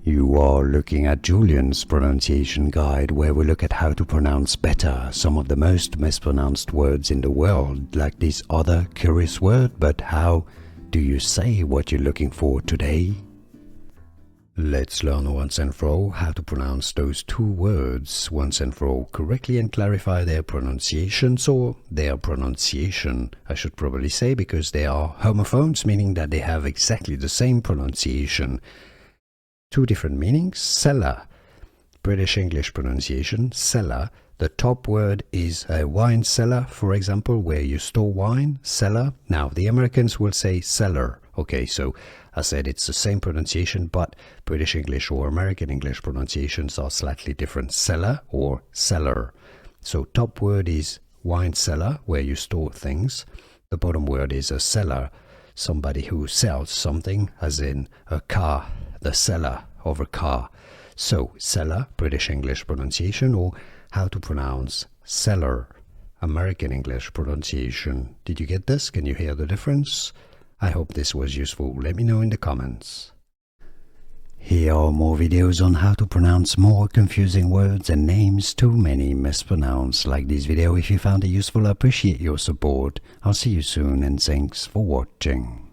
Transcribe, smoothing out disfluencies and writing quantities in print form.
You are looking at Julian's pronunciation guide, where we look at how to pronounce better some of the most mispronounced words in the world, like this other curious word. But how do you say what you're looking for today? Let's learn once and for all how to pronounce those two words once and for all correctly and clarify their pronunciations, or their pronunciation, I should probably say, because they are homophones, meaning that they have exactly the same pronunciation. Two different meanings. Cellar, British English pronunciation, cellar. The top word is a wine cellar, for example, where you store wine, cellar. Now, the Americans will say cellar. Okay, so I said it's the same pronunciation, but British English or American English pronunciations are slightly different. Cellar or cellar. So top word is wine cellar, where you store things. The bottom word is a seller, somebody who sells something, as in a car, the seller of a car. So cellar, British English pronunciation, or how to pronounce cellar, American English pronunciation. Did you get this? Can you hear the difference? I hope this was useful. Let me know in the comments. Here are more videos on how to pronounce more confusing words and names too many mispronounced. Like this video if you found it useful. I appreciate your support. I'll see you soon, and thanks for watching.